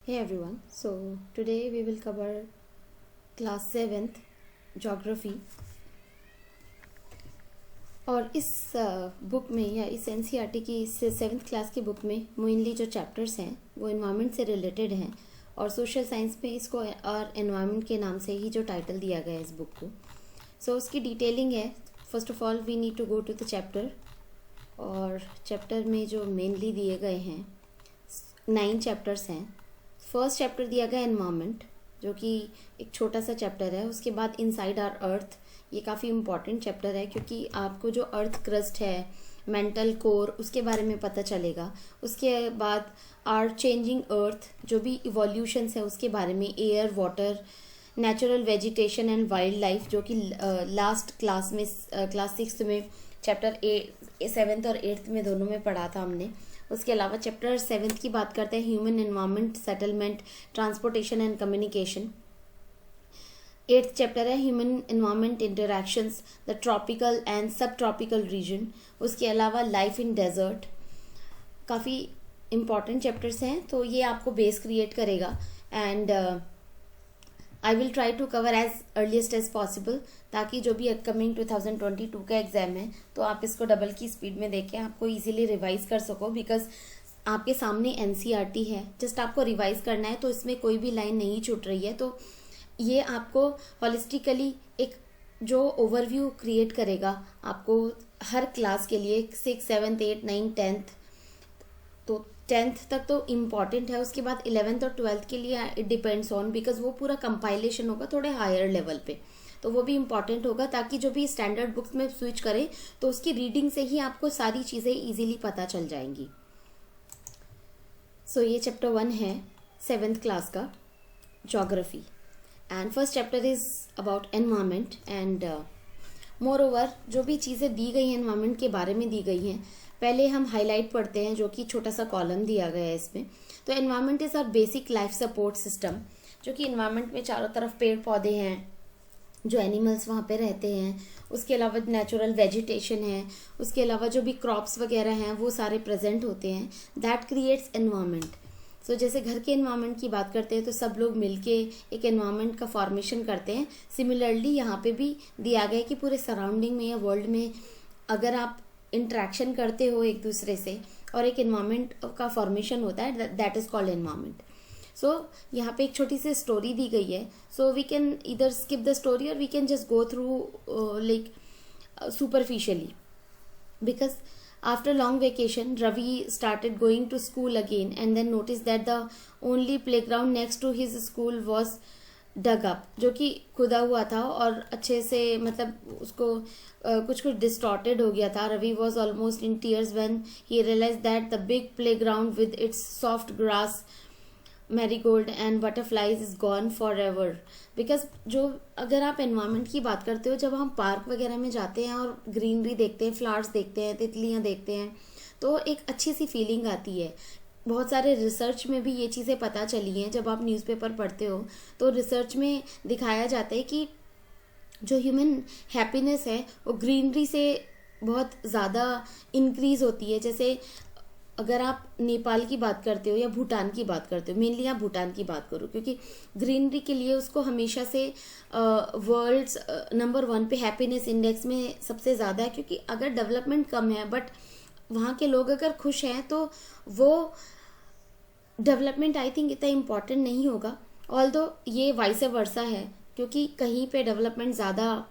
Hey everyone, so today we will cover class 7th geography और इस book में या इस एनसीईआरटी की इस 7th क्लास की बुक में मेनली जो चैप्टर्स हैं वो एनवायरनमेंट से रिलेटेड हैं और सोशल साइंस में इसको और एनवायरनमेंट के नाम से ही जो टाइटल दिया गया है इस बुक को। सो उसकी डिटेलिंग है। First of all we need to go to the chapter और चैप्टर में जो मेनली दिए गए हैं 9 चैप्टर्स हैं। फर्स्ट चैप्टर दिया गया एनवायरनमेंट जो कि एक छोटा सा चैप्टर है। उसके बाद इनसाइड आवर अर्थ, ये काफ़ी इम्पॉर्टेंट चैप्टर है क्योंकि आपको जो अर्थ क्रस्ट है, मेंटल कोर, उसके बारे में पता चलेगा। उसके बाद आर चेंजिंग अर्थ, जो भी इवोल्यूशंस है उसके बारे में, air, water, natural vegetation and wild life, जो कि लास्ट क्लास में क्लास 6 में चैप्टर 7th और 8th में दोनों में पढ़ा था हमने। उसके अलावा चैप्टर 7th की बात करते हैं human environment, settlement, transportation and communication. 8th chapter है human environment interactions, the tropical and subtropical region. उसके अलावा लाइफ इन डेजर्ट। काफ़ी इम्पॉर्टेंट चैप्टर्स हैं, तो ये आपको बेस क्रिएट करेगा and I will try to cover as earliest as possible, ताकि जो भी अपकमिंग 2022 का एग्जाम है तो आप इसको डबल की स्पीड में देखें, आपको इजीली रिवाइज कर सको। बिकॉज आपके सामने एनसीईआरटी है, जस्ट आपको रिवाइज करना है, तो इसमें कोई भी लाइन नहीं छूट रही है। तो ये आपको हॉलिस्टिकली एक जो ओवरव्यू क्रिएट करेगा आपको हर क्लास के लिए, 6, 7, 8, 9, 10th। तो 10th तक तो इम्पॉर्टेंट है। उसके बाद 11th और 12th के लिए इट डिपेंड्स ऑन, बिकॉज वो पूरा कंपाइलेशन होगा थोड़े हायर लेवल पे, तो वो भी इम्पॉर्टेंट होगा, ताकि जो भी स्टैंडर्ड बुक्स में स्विच करें तो उसकी रीडिंग से ही आपको सारी चीज़ें इजीली पता चल जाएंगी। सो ये चैप्टर 1 है 7th क्लास का, geography. And first chapter is about environment and more over जो भी चीज़ें दी गई हैं एनवायरनमेंट के बारे में दी गई हैं, पहले हम हाईलाइट पढ़ते हैं, जो कि छोटा सा कॉलम दिया गया है इसमें। तो environment is our basic life support system, जो कि एनवायरनमेंट में चारों तरफ पेड़ पौधे हैं, जो एनिमल्स वहाँ पे रहते हैं। उसके अलावा नेचुरल वेजिटेशन है, उसके अलावा जो भी क्रॉप्स वगैरह हैं वो सारे प्रेजेंट होते हैं। That creates environment. सो जैसे घर के एनवायरनमेंट की बात करते हैं तो सब लोग मिलके एक एनवायरनमेंट का फॉर्मेशन करते हैं। सिमिलरली यहाँ पे भी दिया गया है कि पूरे सराउंडिंग में या वर्ल्ड में अगर आप इंट्रैक्शन करते हो एक दूसरे से और एक एनवायरनमेंट का फॉर्मेशन होता है, that is called environment. So यहाँ पे एक छोटी सी स्टोरी दी गई है। सो वी कैन इधर स्किप द स्टोरी और we can just go through like superficially, because after long vacation Ravi started going to school again and then noticed that the only playground next to his school was dug up, जो कि खुदा हुआ था और अच्छे से मतलब उसको कुछ डिस्टॉर्टेड हो गया था। Ravi was almost in tears when he realize that the big playground with its soft grass, marigold and butterflies is gone forever. Because जो अगर आप एनवायरनमेंट की बात करते हो, जब हम पार्क वगैरह में जाते हैं और ग्रीनरी देखते हैं, फ्लावर्स देखते हैं, तितलियां देखते हैं, तो एक अच्छी सी फीलिंग आती है। बहुत सारे रिसर्च में भी ये चीज़ें पता चली हैं। जब आप न्यूज़पेपर पढ़ते हो तो रिसर्च में दिखाया जाता है कि जो ह्यूमन हैप्पीनेस है वो ग्रीनरी से बहुत ज़्यादा इंक्रीज होती है। जैसे अगर आप नेपाल की बात करते हो या भूटान की बात करते हो, मेनली आप भूटान की बात करो, क्योंकि ग्रीनरी के लिए उसको हमेशा से वर्ल्ड्स नंबर 1 पे हैप्पीनेस इंडेक्स में सबसे ज़्यादा है। क्योंकि अगर डेवलपमेंट कम है बट वहाँ के लोग अगर खुश हैं तो वो डेवलपमेंट आई थिंक इतना इम्पॉर्टेंट नहीं होगा। ऑल्दो ये वाइस वर्सा है, क्योंकि कहीं पे डेवलपमेंट ज़्यादा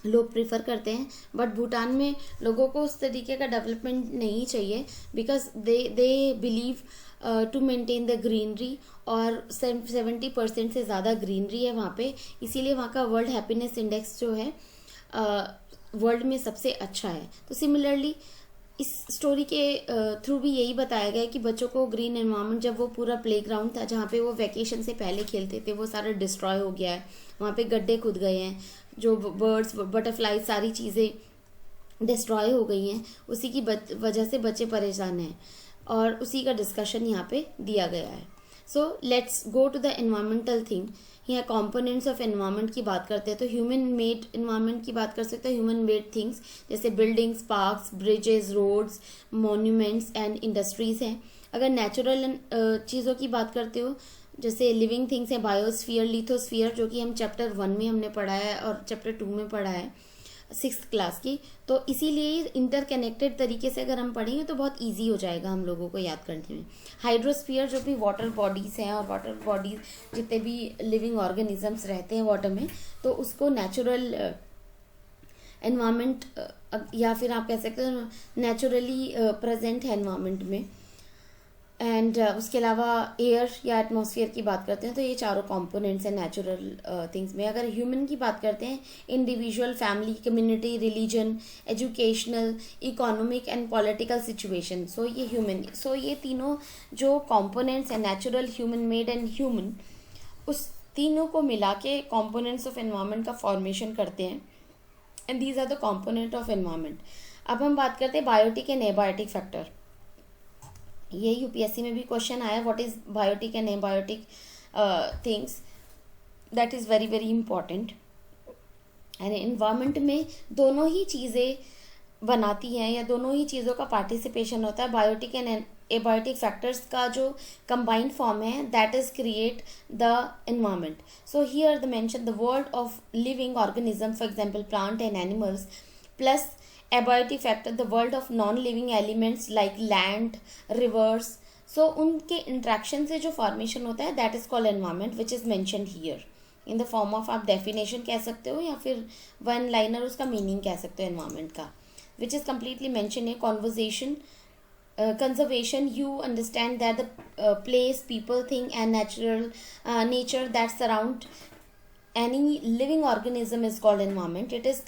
लोग प्रिफर करते हैं बट भूटान में लोगों को उस तरीके का डेवलपमेंट नहीं चाहिए, because they believe to maintain the greenery, और 70% से ज़्यादा ग्रीनरी है वहाँ पे। इसीलिए वहाँ का वर्ल्ड हैप्पीनेस इंडेक्स जो है वर्ल्ड में सबसे अच्छा है। तो सिमिलरली इस स्टोरी के थ्रू भी यही बताया गया है कि बच्चों को ग्रीन एनवायरनमेंट, जब वो पूरा प्लेग्राउंड था जहाँ पे वो वैकेशन से पहले खेलते थे, वो सारा डिस्ट्रॉय हो गया है। वहाँ पे गड्ढे खुद गए हैं, जो बर्ड्स, बटरफ्लाई, सारी चीज़ें डिस्ट्रॉय हो गई हैं। उसी की वजह से बच्चे परेशान हैं और उसी का डिस्कशन यहाँ पे दिया गया है। So let's go to the environmental thing. यहाँ कंपोनेंट्स ऑफ एनवायरनमेंट की बात करते हैं तो ह्यूमन मेड एनवायरनमेंट की बात कर सकते हैं। ह्यूमन मेड थिंग्स जैसे buildings, parks, bridges, roads, monuments and industries हैं। अगर नेचुरल चीज़ों की बात करते हो, जैसे लिविंग थिंग्स है, बायोस्फीयर, लिथोस्फीयर, जो कि हम चैप्टर 1 में हमने पढ़ा है और चैप्टर 2 में पढ़ा है 6th क्लास की। तो इसीलिए इंटरकनेक्टेड तरीके से अगर हम पढ़ेंगे तो बहुत इजी हो जाएगा हम लोगों को याद करने में। हाइड्रोस्फीयर जो भी वाटर बॉडीज़ हैं, और वाटर बॉडीज जितने भी लिविंग ऑर्गेनिजम्स रहते हैं वाटर में, तो उसको नेचुरल एनवायरनमेंट या फिर आप कह सकते हो नेचुरली प्रेजेंट है एनवायरनमेंट में। एंड उसके अलावा एयर या एटमॉस्फेयर की बात करते हैं तो ये चारों कंपोनेंट्स हैं नेचुरल थिंग्स में। अगर ह्यूमन की बात करते हैं, individual, family, community, religion, educational, economic and political situation. So ये ह्यूमन, सो ये तीनों जो कंपोनेंट्स हैं, natural, human made and human, उस तीनों को मिला के कंपोनेंट्स ऑफ एनवायरनमेंट का फॉर्मेशन करते हैं। And these are the component of environment. अब हम बात करते हैं बायोटिक एंड एबायोटिक फैक्टर। ये यूपीएससी में भी क्वेश्चन आया, what is biotic and abiotic things, that is very very important. And environment में दोनों ही चीज़ें बनाती हैं या दोनों ही चीज़ों का पार्टिसिपेशन होता है। बायोटिक एंड एबायोटिक फैक्टर्स का जो कंबाइंड फॉर्म है, that is create the environment. So here the mention the world of living organism, for example plant and animals, plus abiotic factor the world of non living elements like land, rivers. So उनके interaction से जो formation होता है, that is called environment, which is mentioned here in the form of, आप definition कह सकते हो या फिर वन लाइनर उसका मीनिंग कह सकते हो एनवायरनमेंट का, विच इज कम्प्लीटली मेंशन है। Conversation, conservation, you understand that the place, people, thing and nature that surround any living organism is called environment. It is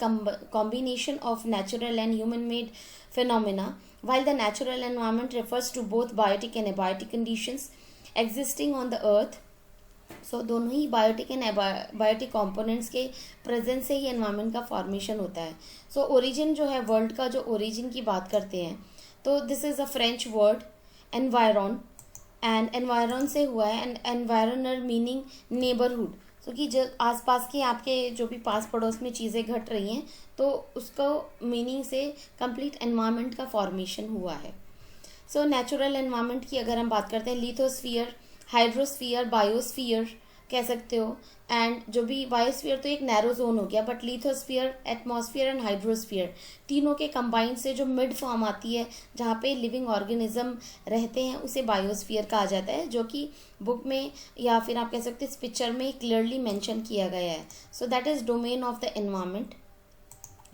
combination of natural and human made phenomena, while the natural environment refers to both biotic and abiotic conditions existing on the earth. So दोनों ही biotic and biotic components के presence से ही environment का formation होता है। So origin जो है, world का जो ओरिजिन की बात करते हैं, तो this is a French word environ, and environ से हुआ है, एंड एनवायरनर मीनिंग नेबरहुड। सो कि जो आसपास के आपके जो भी पास पड़ोस में चीज़ें घट रही हैं, तो उसको मीनिंग से कंप्लीट एनवायरनमेंट का फॉर्मेशन हुआ है। सो नेचुरल एनवायरनमेंट की अगर हम बात करते हैं, लिथोस्फीयर, हाइड्रोस्फीयर, बायोस्फीयर कह सकते हो। एंड जो भी बायोस्फीयर तो एक नैरो जोन हो गया, but lithosphere, atmosphere and hydrosphere, तीनों के कंबाइन से जो मिड फॉर्म आती है जहाँ पे लिविंग ऑर्गेनिज्म रहते हैं, उसे बायोस्फीयर कहा जाता है, जो कि बुक में या फिर आप कह सकते हैं इस पिक्चर में क्लियरली मेंशन किया गया है। So that is domain of the environment.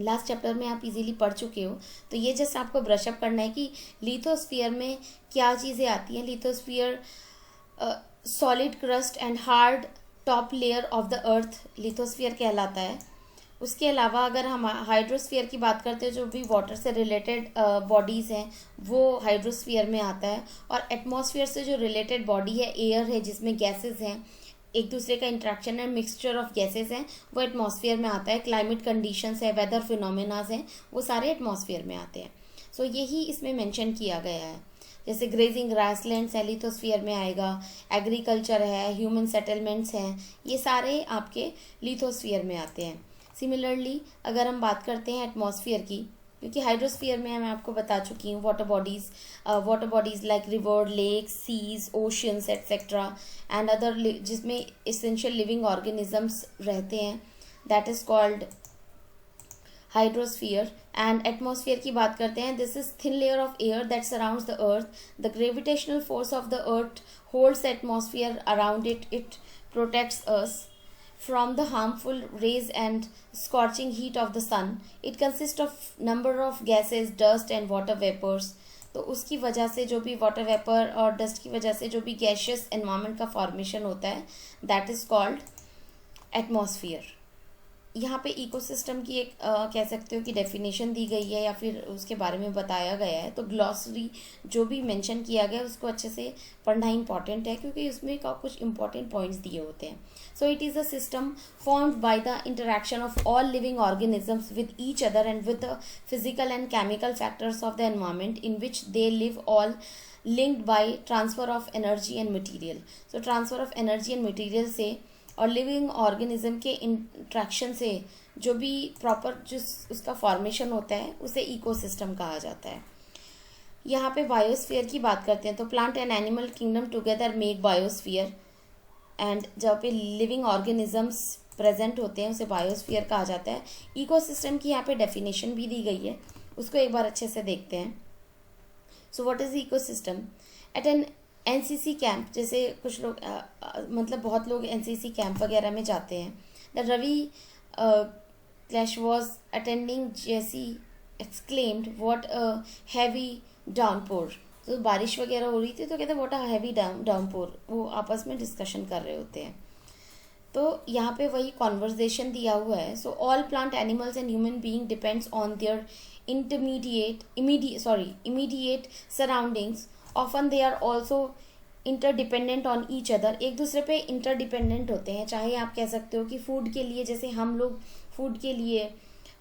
Last chapter में आप इजीली पढ़ चुके हो, तो ये जस्ट आपको ब्रशअप करना है कि लिथोस्फीयर में क्या चीज़ें आती हैं। Lithosphere solid crust and hard top layer of the earth lithosphere कहलाता है। उसके अलावा अगर हम हाइड्रोस्फीयर की बात करते हैं, जो भी वाटर से रिलेटेड बॉडीज़ हैं, वो हाइड्रोस्फीयर में आता है। और एटमॉस्फेयर से जो रिलेटेड बॉडी है, एयर है जिसमें गैसेस हैं, एक दूसरे का इंट्रैक्शन है, मिक्सचर ऑफ गैसेस हैं, वो एटमॉस्फेयर में आता है। क्लाइमेट कंडीशंस है, वेदर फिनोमेनाज हैं, वो सारे एटमॉस्फेयर में आते हैं। सो यही इसमें मेंशन किया गया है। जैसे ग्रेजिंग ग्रासलैंड्स है, लिथोस्फीयर में आएगा। एग्रीकल्चर है, ह्यूमन सेटलमेंट्स हैं, ये सारे आपके लिथोस्फीयर में आते हैं। सिमिलरली अगर हम बात करते हैं एटमॉस्फेयर की, क्योंकि हाइड्रोस्फीयर में मैं आपको बता चुकी हूँ water bodies like river, lakes, seas, oceans etcetera and other, जिसमें एसेंशियल लिविंग ऑर्गेनिजम्स रहते हैं, that is called hydrosphere. And atmosphere की बात करते हैं, this is thin layer of air that surrounds the earth. The gravitational force of the earth holds the atmosphere around it. It protects us from the harmful rays and scorching heat of the sun. It consists of number of gases, dust and water vapors. तो उसकी वजह से जो भी water vapour और dust की वजह से जो भी गैशियस एनवायरनमेंट का फॉर्मेशन होता है, दैट इज कॉल्ड एटमॉस्फेयर। यहाँ पे इकोसिस्टम की एक कह सकते हो कि डेफिनेशन दी गई है या फिर उसके बारे में बताया गया है। तो ग्लॉसरी जो भी मेंशन किया गया है उसको अच्छे से पढ़ना इंपॉर्टेंट है, क्योंकि उसमें कुछ इंपॉर्टेंट पॉइंट्स दिए होते हैं। So it is a system formed by the interaction of all living organisms with each other and with the physical and chemical factors of the environment in which they live, all linked by transfer of energy and material. So transfer of energy and material से और living organism के interaction से जो भी proper जिस उसका formation होता है, उसे इकोसिस्टम कहा जाता है। यहाँ पे बायोस्फीयर की बात करते हैं तो plant and animal kingdom together make biosphere, and जहाँ पे लिविंग ऑर्गेनिजम्स प्रेजेंट होते हैं उसे बायोस्फीयर कहा जाता है। इकोसिस्टम की यहाँ पे डेफिनेशन भी दी गई है, उसको एक बार अच्छे से देखते हैं। So what is ecosystem? At an NCC camp, जैसे कुछ लोग मतलब बहुत लोग एनसीसी कैंप वगैरह में जाते हैं। The Ravi class was attending, Jessie exclaimed what a heavy downpour. तो बारिश वगैरह हो रही थी तो कहते व्हाट अ हैवी डाउनपोर, वो आपस में डिस्कशन कर रहे होते हैं। तो यहाँ पे वही कॉन्वर्जेशन दिया हुआ है। So all plant animals and human being depends on their immediate surroundings, often they are also interdependent on each other. एक दूसरे पे इंटरडिपेंडेंट होते हैं। चाहे आप कह सकते हो कि फूड के लिए, जैसे हम लोग फूड के लिए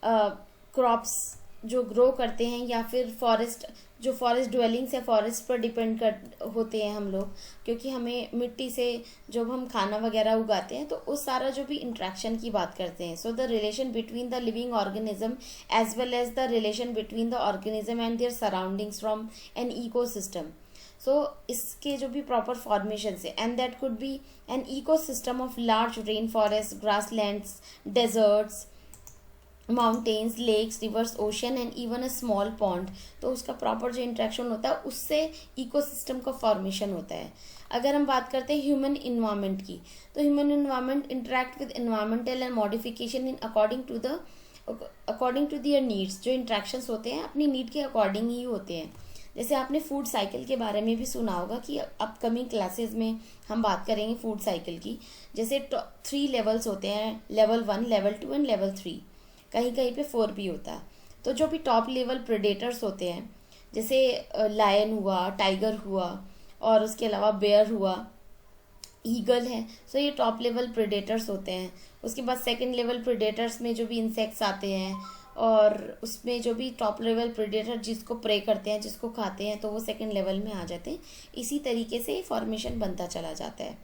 क्रॉप्स जो ग्रो करते हैं, या फिर फॉरेस्ट ड्वेलिंग्स है, फॉरेस्ट पर डिपेंड कर होते हैं हम लोग, क्योंकि हमें मिट्टी से जब हम खाना वगैरह उगाते हैं तो उस सारा जो भी इंट्रैक्शन की बात करते हैं। So the relation between the living organism as well as the relation between the organism and their surroundings from an ecosystem. So इसके जो भी प्रॉपर फॉर्मेशन है, and that could be an ecosystem of large rain forest, grasslands, deserts, mountains, lakes, rivers, ocean and even a small pond. तो उसका proper जो interaction होता है उससे इकोसिस्टम का फॉर्मेशन होता है। अगर हम बात करते हैं ह्यूमन इन्वायरमेंट की, तो human environment interact with environmental and modification in according to their needs. जो इंट्रैक्शंस होते हैं अपनी नीड के अकॉर्डिंग ही होते हैं। जैसे आपने फूड साइकिल के बारे में भी सुना होगा कि अपकमिंग क्लासेस में हम बात करेंगे फूड साइकिल की। जैसे 3 लेवल्स होते हैं, लेवल 1, लेवल 2 एंड लेवल 3। कहीं कहीं पे 4 भी होता है। तो जो भी टॉप लेवल प्रेडेटर्स होते हैं, जैसे लायन हुआ, टाइगर हुआ, और उसके अलावा बेयर हुआ, ईगल है, सो ये टॉप लेवल प्रेडेटर्स होते हैं। उसके बाद सेकंड लेवल प्रेडेटर्स में जो भी इंसेक्ट्स आते हैं, और उसमें जो भी टॉप लेवल प्रेडेटर जिसको प्रे करते हैं, जिसको खाते हैं, तो वो सेकंड लेवल में आ जाते हैं। इसी तरीके से फॉर्मेशन बनता चला जाता है।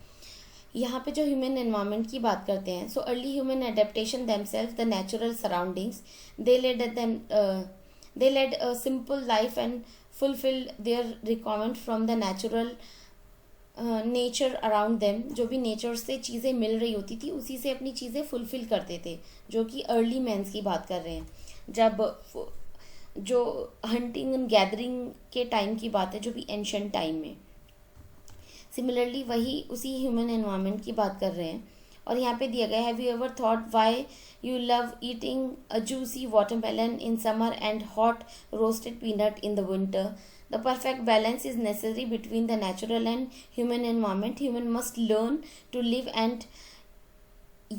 यहाँ पे जो ह्यूमन एनवायरनमेंट की बात करते हैं, so early human adaptation themselves the natural surroundings, they led a simple life and fulfil their requirement from the natural nature around them. जो भी नेचर से चीज़ें मिल रही होती थी उसी से अपनी चीज़ें फुलफिल करते थे, जो कि अर्ली मैंस की बात कर रहे हैं। जब जो हंटिंग एंड गैदरिंग के टाइम की बात है, जो भी एंशिएंट टाइम में, सिमिलरली वही उसी ह्यूमन एनवायरनमेंट की बात कर रहे हैं। और यहाँ पे दिया गया, have you ever thought why you love eating a juicy watermelon in summer and hot roasted peanut in the winter? The perfect balance is necessary between the natural and human environment. Human must learn to live and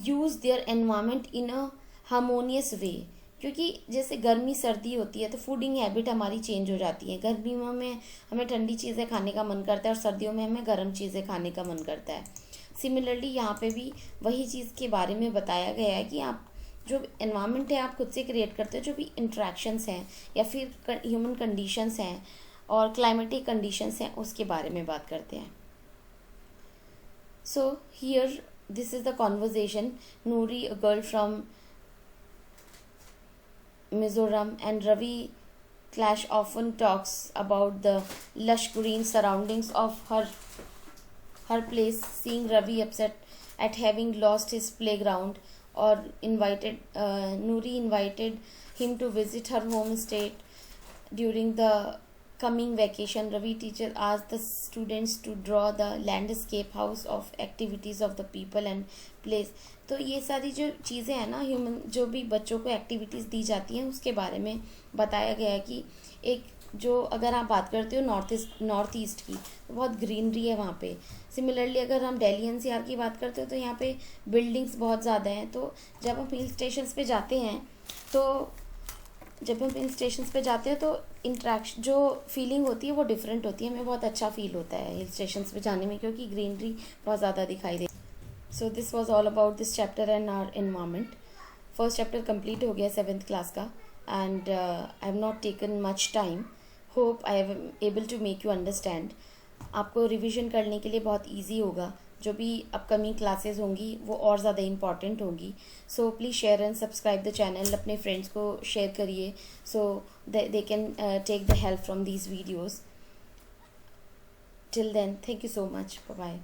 use their environment in a harmonious way. क्योंकि जैसे गर्मी सर्दी होती है तो fooding habit हमारी change हो जाती है। गर्मियों में हमें ठंडी चीज़ें खाने का मन करता है और सर्दियों में हमें गर्म चीज़ें खाने का मन करता है। सिमिलरली यहाँ पे भी वही चीज़ के बारे में बताया गया है कि आप जो एनवायरनमेंट है आप खुद से क्रिएट करते हो। जो भी इंट्रैक्शंस हैं या फिर ह्यूमन कंडीशंस हैं और क्लाइमेटिक कंडीशंस हैं उसके बारे में बात करते हैं। So here this is the conversation. Noori, a girl from Mizoram, and Ravi Clash often talks about the lush green surroundings of her place. Seeing Ravi upset at having lost his playground, or Noori invited him to visit her home state during the coming vacation. Ravi teacher asked the students to draw the landscape house of activities of the people and place. तो ये सारी जो चीज़ें हैं ना, human जो भी बच्चों को एक्टिविटीज़ दी जाती हैं उसके बारे में बताया गया है कि एक जो अगर आप बात करते हो नॉर्थ ईस्ट की, तो बहुत ग्रीनरी है वहाँ पे। सिमिलरली अगर हम दिल्ली एनसीआर की बात करते हो तो यहाँ पे बिल्डिंग्स बहुत ज़्यादा हैं। तो जब हम हिल स्टेशंस पे जाते हैं तो इंट्रैक्शन जो फीलिंग होती है वो डिफरेंट होती है। हमें बहुत अच्छा फील होता है हिल स्टेशंस पे जाने में, क्योंकि ग्रीनरी बहुत ज़्यादा दिखाई देती है। So this was all about this chapter and our environment. First chapter complete हो गया 7th क्लास का, and I have not taken much time. Hope I am able to make you understand. आपको revision करने के लिए बहुत easy होगा। जो भी अपकमिंग क्लासेस होंगी वो और ज़्यादा इम्पॉर्टेंट होंगी। So please share and subscribe the channel, अपने फ्रेंड्स को शेयर करिए so they can take the help from these videos. Till then, thank you so much, bye bye.